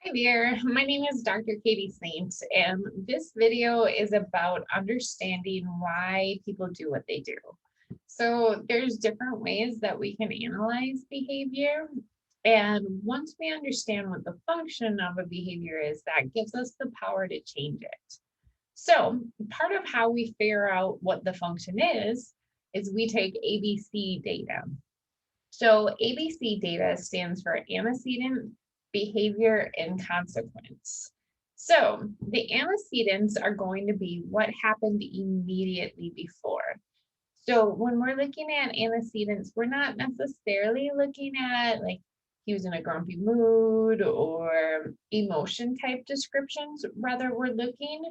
Hi there, my name is Dr. Katie Saint, and this video is about understanding why people do what they do. So there's different ways that we can analyze behavior. And once we understand what the function of a behavior is, that gives us the power to change it. So part of how we figure out what the function is we take ABC data. So ABC data stands for antecedent, behavior, and consequence. So the antecedents are going to be what happened immediately before. So when we're looking at antecedents, we're not necessarily looking at like he was in a grumpy mood or emotion type descriptions. Rather, we're looking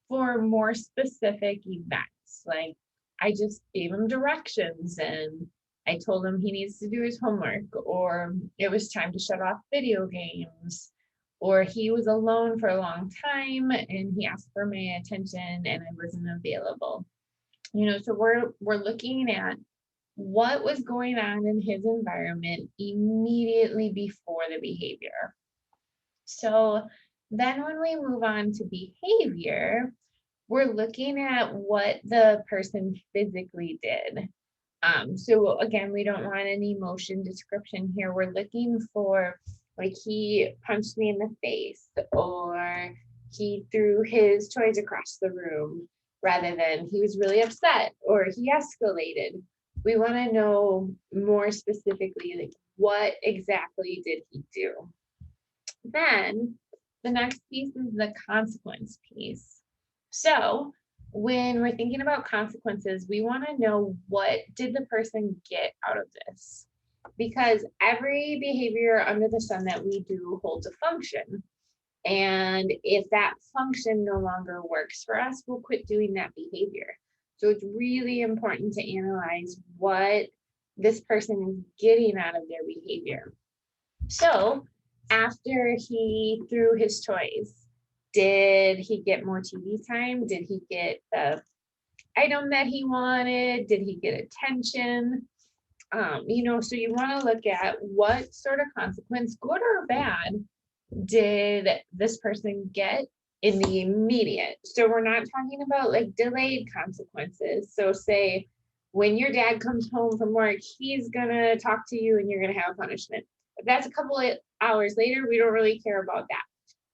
for more specific events. Like I just gave him directions and I told him he needs to do his homework, or it was time to shut off video games, or he was alone for a long time and he asked for my attention and I wasn't available. So we're looking at what was going on in his environment immediately before the behavior. So then when we move on to behavior, we're looking at what the person physically did. So again, we don't want an emotion description here. We're looking for like he punched me in the face or he threw his toys across the room rather than he was really upset or he escalated. We want to know more specifically, like what exactly did he do? Then the next piece is the consequence piece. So when we're thinking about consequences, we want to know what did the person get out of this? Because every behavior under the sun that we do holds a function. And if that function no longer works for us, we'll quit doing that behavior. So it's really important to analyze what this person is getting out of their behavior. So after he threw his toys, did he get more TV time? Did he get the item that he wanted? Did he get attention? So you want to look at what sort of consequence, good or bad, did this person get in the immediate. So we're not talking about like delayed consequences. So say when your dad comes home from work, he's gonna talk to you and you're gonna have a punishment. If that's a couple of hours later, we don't really care about that.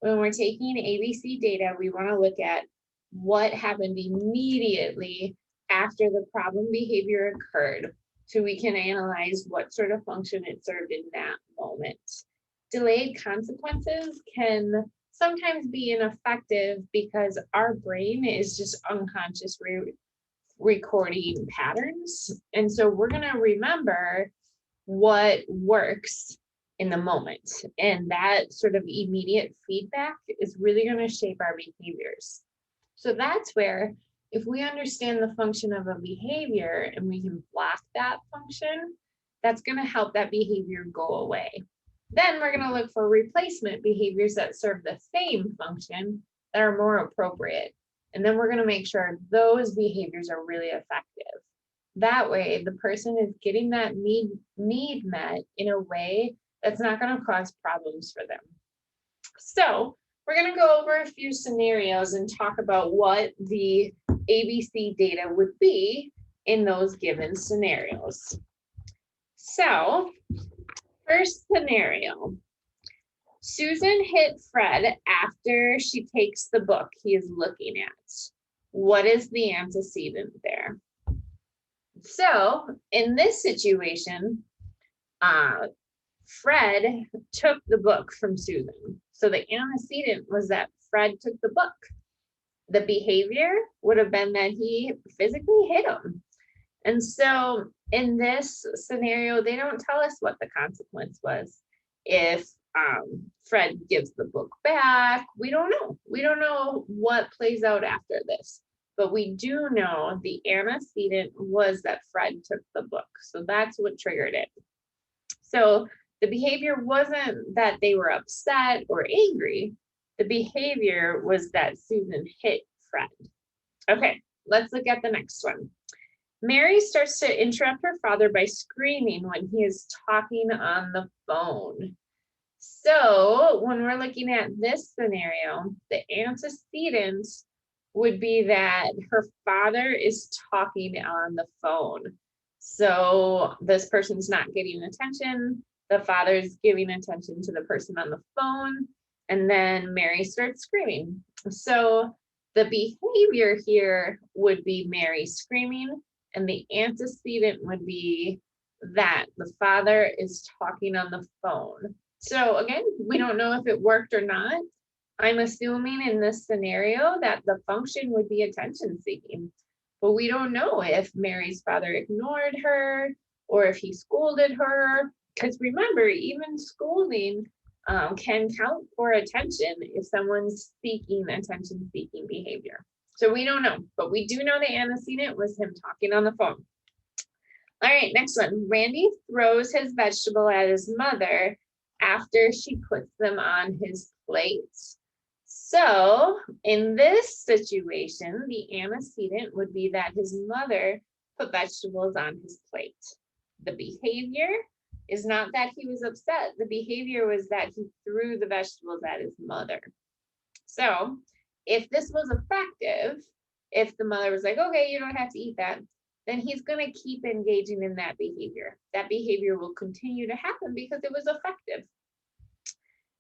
When we're taking ABC data, we want to look at what happened immediately after the problem behavior occurred so we can analyze what sort of function it served in that moment. Delayed consequences can sometimes be ineffective because our brain is just unconscious recording patterns. And so we're going to remember what works in the moment. And that sort of immediate feedback is really going to shape our behaviors. So that's where if we understand the function of a behavior and we can block that function, that's going to help that behavior go away. Then we're going to look for replacement behaviors that serve the same function that are more appropriate. And then we're going to make sure those behaviors are really effective. That way, the person is getting that need met in a way that's not going to cause problems for them. So we're going to go over a few scenarios and talk about what the ABC data would be in those given scenarios. So first scenario, Susan hit Fred after she takes the book he is looking at. What is the antecedent there? So in this situation, Fred took the book from Susan. So the antecedent was that Fred took the book. The behavior would have been that he physically hit him. And so in this scenario, they don't tell us what the consequence was. If Fred gives the book back, we don't know. We don't know what plays out after this. But we do know the antecedent was that Fred took the book. So that's what triggered it. So the behavior wasn't that they were upset or angry. The behavior was that Susan hit Fred. Okay, let's look at the next one. Mary starts to interrupt her father by screaming when he is talking on the phone. So when we're looking at this scenario, the antecedent would be that her father is talking on the phone. So this person's not getting attention. The father's giving attention to the person on the phone. And then Mary starts screaming. So the behavior here would be Mary screaming, and the antecedent would be that the father is talking on the phone. So again, we don't know if it worked or not. I'm assuming in this scenario that the function would be attention seeking, but we don't know if Mary's father ignored her or if he scolded her. Because remember, even scolding can count for attention if someone's seeking attention seeking behavior. So we don't know, but we do know the antecedent was him talking on the phone. All right, next one. Randy throws his vegetable at his mother after she puts them on his plate. So in this situation, the antecedent would be that his mother put vegetables on his plate. The behavior is not that he was upset. The behavior was that he threw the vegetables at his mother. So if this was effective, if the mother was like, okay, you don't have to eat that, then he's going to keep engaging in that behavior. That behavior will continue to happen because it was effective.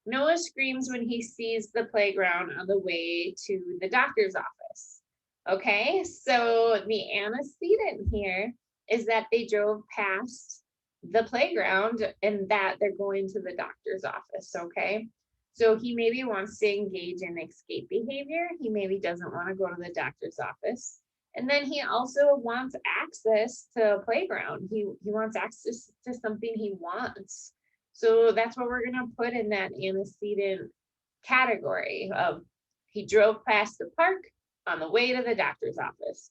Noah screams when he sees the playground on the way to the doctor's office. Okay, so the antecedent here is that they drove past the playground and that they're going to the doctor's office. Okay, so he maybe wants to engage in escape behavior. He maybe doesn't want to go to the doctor's office. And then he also wants access to a playground. He wants access to something he wants. So that's what we're going to put in that antecedent category of he drove past the park on the way to the doctor's office.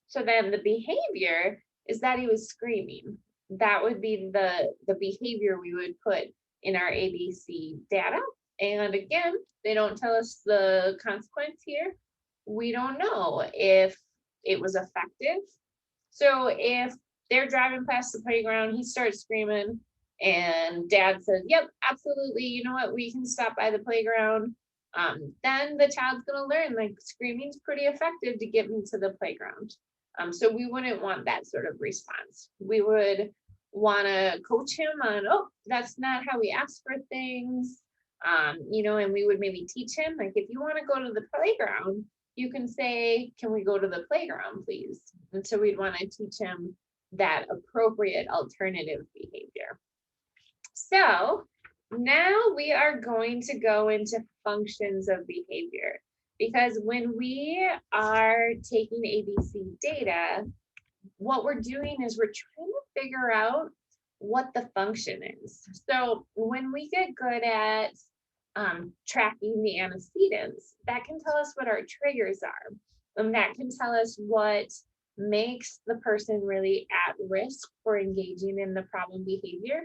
So then the behavior is that he was screaming. That would be the behavior we would put in our ABC data. And again, they don't tell us the consequence here. We don't know if it was effective. So if they're driving past the playground, he starts screaming, and dad says, yep, absolutely, you know what, we can stop by the playground. Then the child's going to learn like screaming's pretty effective to get me to the playground. So we wouldn't want that sort of response. We would want to coach him on, oh, that's not how we ask for things. And we would maybe teach him, like, if you want to go to the playground, you can say, can we go to the playground, please? And so we'd want to teach him that appropriate alternative behavior. So now we are going to go into functions of behavior, because when we are taking ABC data, what we're doing is we're trying to figure out what the function is. So when we get good at tracking the antecedents, that can tell us what our triggers are. And that can tell us what makes the person really at risk for engaging in the problem behavior.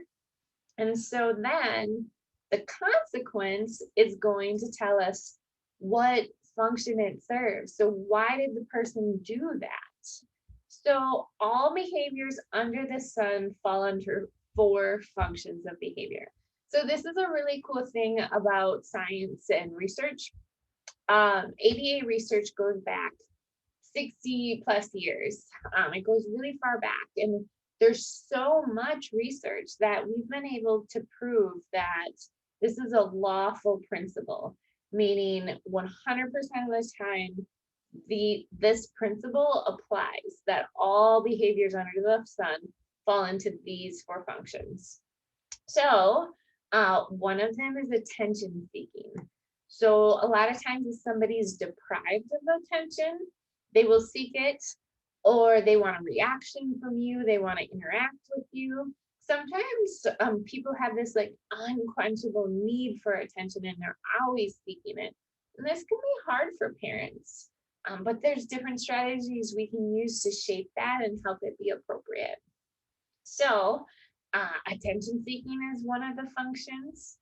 And so then the consequence is going to tell us what function it serves. So why did the person do that? So all behaviors under the sun fall under 4 functions of behavior. So this is a really cool thing about science and research. ABA research goes back 60 plus years. It goes really far back, and there's so much research that we've been able to prove that this is a lawful principle, meaning 100% of the time, this principle applies, that all behaviors under the sun fall into these 4 functions. So one of them is attention seeking. So a lot of times if somebody is deprived of attention, they will seek it, or they want a reaction from you, they want to interact with you. Sometimes people have this like unquenchable need for attention and they're always seeking it. And this can be hard for parents, but there's different strategies we can use to shape that and help it be appropriate. So attention seeking is one of the functions.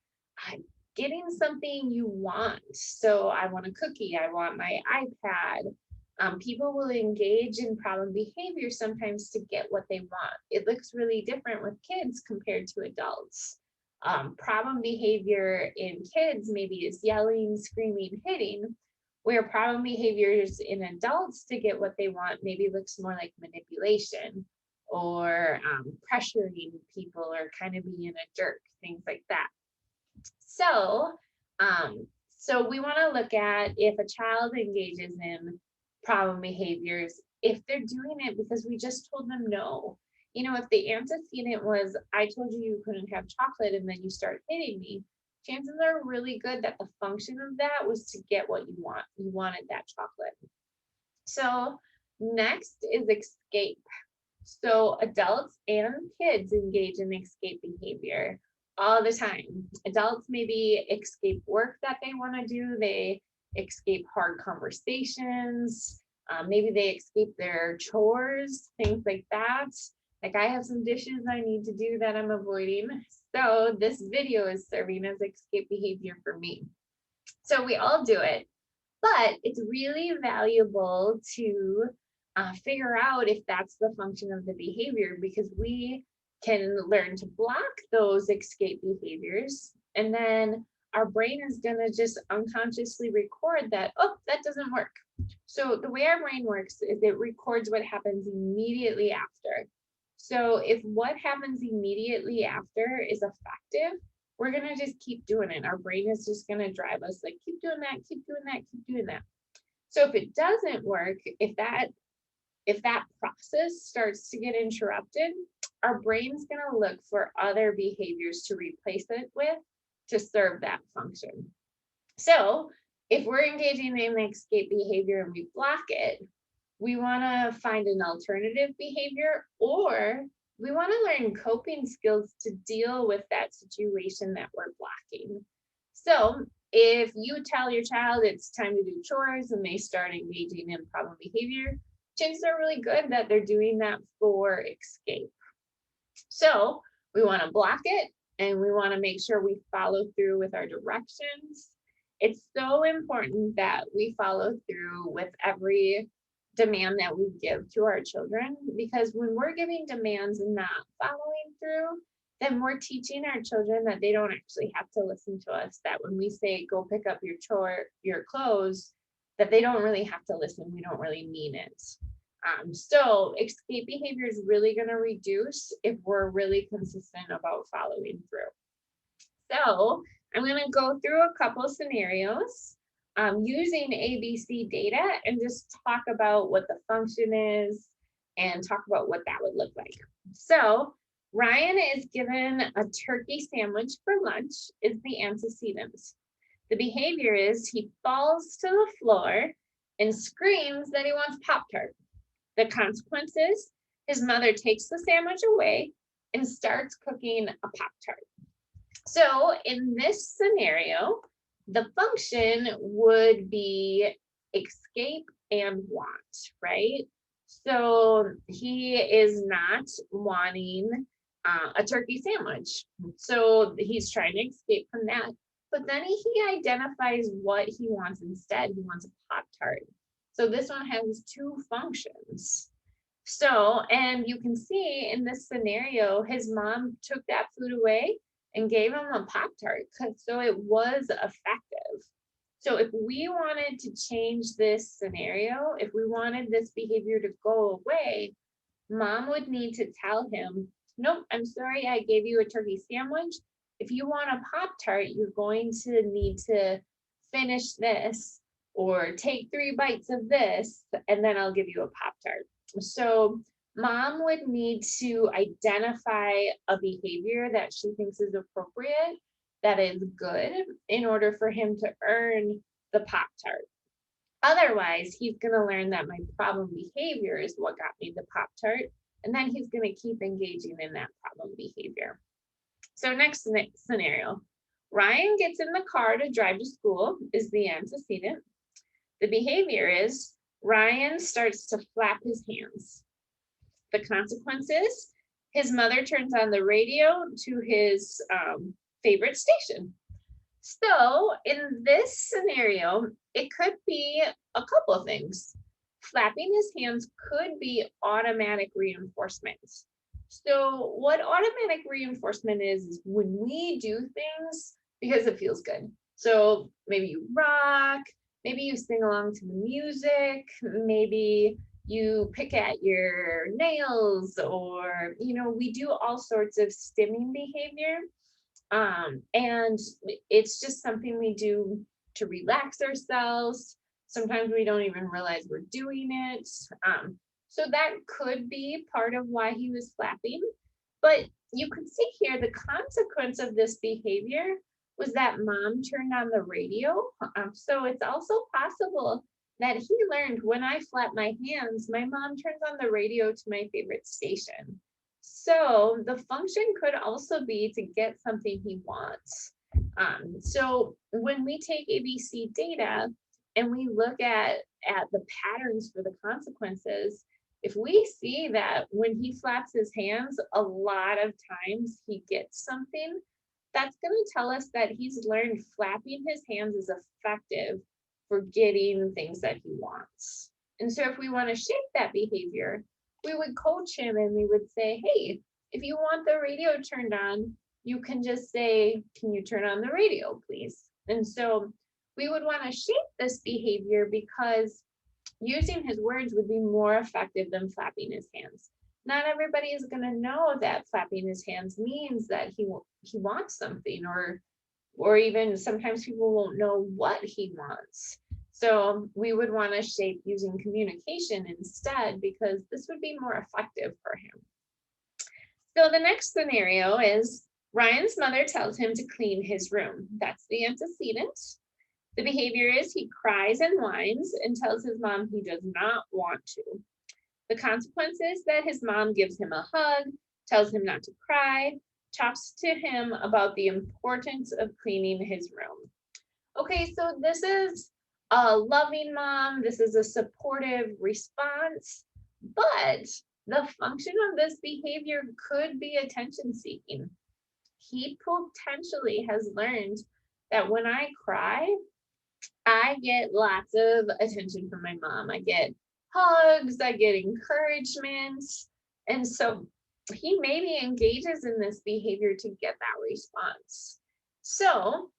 Getting something you want. So I want a cookie, I want my iPad. People will engage in problem behavior sometimes to get what they want. It looks really different with kids compared to adults. Problem behavior in kids maybe is yelling, screaming, hitting, where problem behaviors in adults to get what they want maybe looks more like manipulation or pressuring people or kind of being a jerk, things like that. So, so we want to look at if a child engages in problem behaviors, if they're doing it because we just told them no. If the antecedent was, I told you you couldn't have chocolate and then you start hitting me, chances are really good that the function of that was to get what you want. You wanted that chocolate. So next is escape. So adults and kids engage in escape behavior all the time. Adults maybe escape work that they want to do, they escape hard conversations, maybe they escape their chores, things like that. Like I have some dishes I need to do that I'm avoiding. So this video is serving as escape behavior for me. So we all do it, but it's really valuable to figure out if that's the function of the behavior, because we can learn to block those escape behaviors. And then our brain is going to just unconsciously record that, oh, that doesn't work. So the way our brain works is it records what happens immediately after. So if what happens immediately after is effective, we're going to just keep doing it. Our brain is just going to drive us like, keep doing that, keep doing that, keep doing that. So if it doesn't work, if that process starts to get interrupted, our brain's going to look for other behaviors to replace it with to serve that function. So if we're engaging in escape behavior and we block it, we want to find an alternative behavior, or we want to learn coping skills to deal with that situation that we're blocking. So if you tell your child it's time to do chores and they start engaging in problem behavior, chances are really good that they're doing that for escape. So we want to block it and we want to make sure we follow through with our directions. It's so important that we follow through with every demand that we give to our children, because when we're giving demands and not following through, then we're teaching our children that they don't actually have to listen to us, that when we say go pick up your clothes, that they don't really have to listen, we don't really mean it. So escape behavior is really going to reduce if we're really consistent about following through. So I'm going to go through a couple scenarios using ABC data and just talk about what the function is and talk about what that would look like. So Ryan is given a turkey sandwich for lunch is the antecedent. The behavior is he falls to the floor and screams that he wants Pop-Tart. The consequences, his mother takes the sandwich away and starts cooking a Pop-Tart. So in this scenario, the function would be escape and want, right? So he is not wanting a turkey sandwich. So he's trying to escape from that. But then he identifies what he wants instead. He wants a Pop-Tart. So this one has two functions. So, and you can see in this scenario, his mom took that food away and gave him a Pop-Tart, so it was effective. So if we wanted to change this scenario, if we wanted this behavior to go away, mom would need to tell him, nope, I'm sorry, I gave you a turkey sandwich. If you want a Pop-Tart, you're going to need to finish this or take 3 bites of this, and then I'll give you a Pop-Tart. So mom would need to identify a behavior that she thinks is appropriate, that is good, in order for him to earn the Pop-Tart. Otherwise, he's going to learn that my problem behavior is what got me the Pop-Tart, and then he's going to keep engaging in that problem behavior. So next scenario, Ryan gets in the car to drive to school is the antecedent. The behavior is Ryan starts to flap his hands. The consequences, his mother turns on the radio to his favorite station. So in this scenario, it could be a couple of things. Flapping his hands could be automatic reinforcement. So what automatic reinforcement is when we do things because it feels good. So maybe you rock, maybe you sing along to the music, maybe you pick at your nails, or we do all sorts of stimming behavior. And it's just something we do to relax ourselves. Sometimes we don't even realize we're doing it. So that could be part of why he was flapping. But you could see here the consequence of this behavior was that mom turned on the radio. So it's also possible that he learned when I flap my hands, my mom turns on the radio to my favorite station. So the function could also be to get something he wants. So when we take ABC data and we look at the patterns for the consequences, if we see that when he flaps his hands, a lot of times he gets something, that's going to tell us that he's learned flapping his hands is effective for getting things that he wants. And so if we want to shape that behavior, we would coach him and we would say, hey, if you want the radio turned on, you can just say, can you turn on the radio, please? And so we would want to shape this behavior because using his words would be more effective than flapping his hands. Not everybody is going to know that flapping his hands means that he wants something, or even sometimes people won't know what he wants. So we would want to shape using communication instead because this would be more effective for him. So the next scenario is Ryan's mother tells him to clean his room. That's the antecedent. The behavior is he cries and whines and tells his mom he does not want to. The consequence is that his mom gives him a hug, tells him not to cry, talks to him about the importance of cleaning his room. Okay, so this is a loving mom. This is a supportive response, but the function of this behavior could be attention seeking. He potentially has learned that when I cry, I get lots of attention from my mom. I get hugs, I get encouragement. And so he maybe engages in this behavior to get that response. So,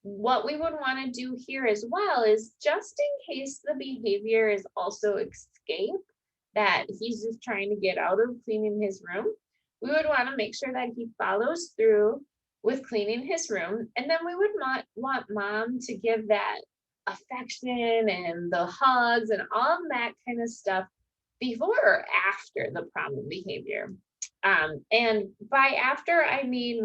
what we would want to do here as well is just in case the behavior is also escape, that he's just trying to get out of cleaning his room, we would want to make sure that he follows through with cleaning his room. And then we would want mom to give that affection and the hugs and all of that kind of stuff before or after the problem behavior. And by after, I mean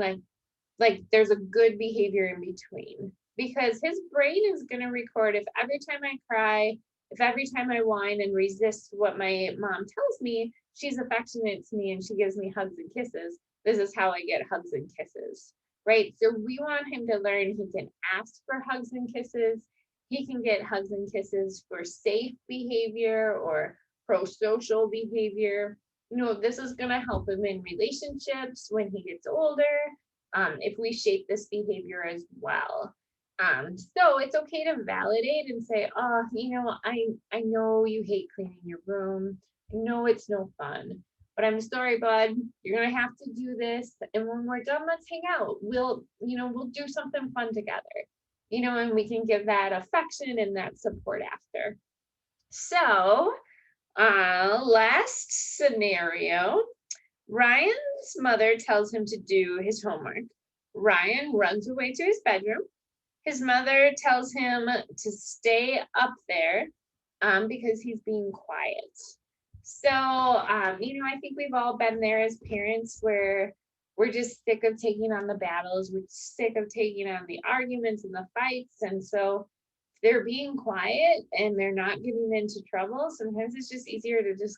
like there's a good behavior in between, because his brain is going to record if every time I cry, if every time I whine and resist what my mom tells me, she's affectionate to me and she gives me hugs and kisses. This is how I get hugs and kisses, right? So we want him to learn he can ask for hugs and kisses. He can get hugs and kisses for safe behavior or pro-social behavior. This is going to help him in relationships when he gets older, if we shape this behavior as well. So it's okay to validate and say, oh, I know you hate cleaning your room. I know it's no fun, but I'm sorry, bud. You're gonna have to do this. And when we're done, let's hang out. We'll do something fun together. And we can give that affection and that support after. So, last scenario. Ryan's mother tells him to do his homework. Ryan runs away to his bedroom. His mother tells him to stay up there because he's being quiet. So, I think we've all been there as parents where we're just sick of taking on the battles. We're sick of taking on the arguments and the fights. And so they're being quiet and they're not getting into trouble. Sometimes it's just easier to just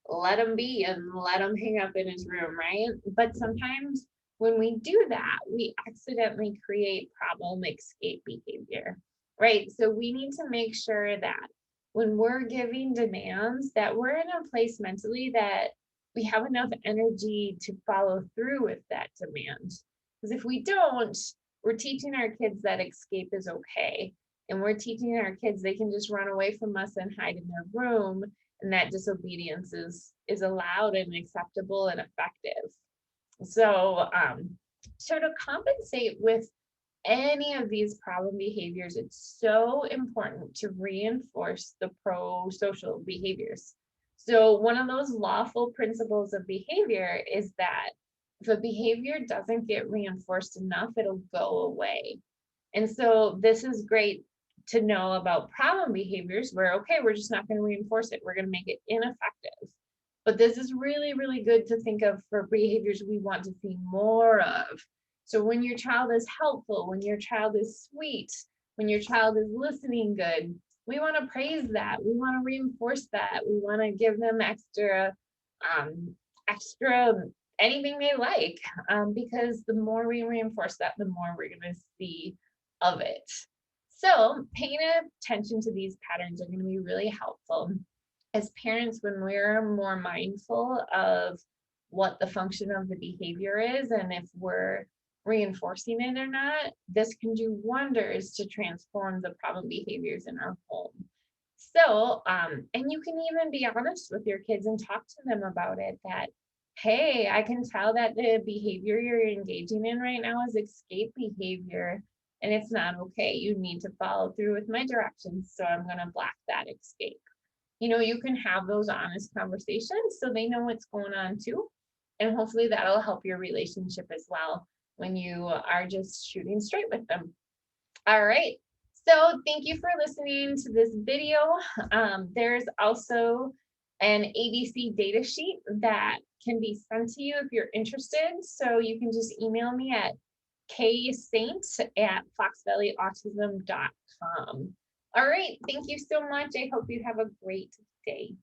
let him be and let him hang up in his room, right? But sometimes when we do that, we accidentally create problem escape behavior, right? So we need to make sure that when we're giving demands, that we're in a place mentally that we have enough energy to follow through with that demand. Because if we don't, we're teaching our kids that escape is okay. And we're teaching our kids they can just run away from us and hide in their room. and that disobedience is allowed and acceptable and effective. So to compensate with any of these problem behaviors, it's so important to reinforce the pro-social behaviors. So one of those lawful principles of behavior is that if a behavior doesn't get reinforced enough, it'll go away. And so this is great to know about problem behaviors where, okay, we're just not going to reinforce it. We're going to make it ineffective. But this is really, really good to think of for behaviors we want to see more of. So when your child is helpful, when your child is sweet, when your child is listening good, we want to praise that. We want to reinforce that. We want to give them extra anything they like, because the more we reinforce that, the more we're going to see of it. So paying attention to these patterns are going to be really helpful as parents when we're more mindful of what the function of the behavior is and if we're reinforcing it or not. This can do wonders to transform the problem behaviors in our home. So, and you can even be honest with your kids and talk to them about it that, hey, I can tell that the behavior you're engaging in right now is escape behavior and it's not okay. You need to follow through with my directions. So I'm going to block that escape. You can have those honest conversations so they know what's going on too. And hopefully that'll help your relationship as well when you are just shooting straight with them. All right. So thank you for listening to this video. There's also an ABC data sheet that can be sent to you if you're interested. So you can just email me at ksaint@foxvalleyautism.com. All right. Thank you so much. I hope you have a great day.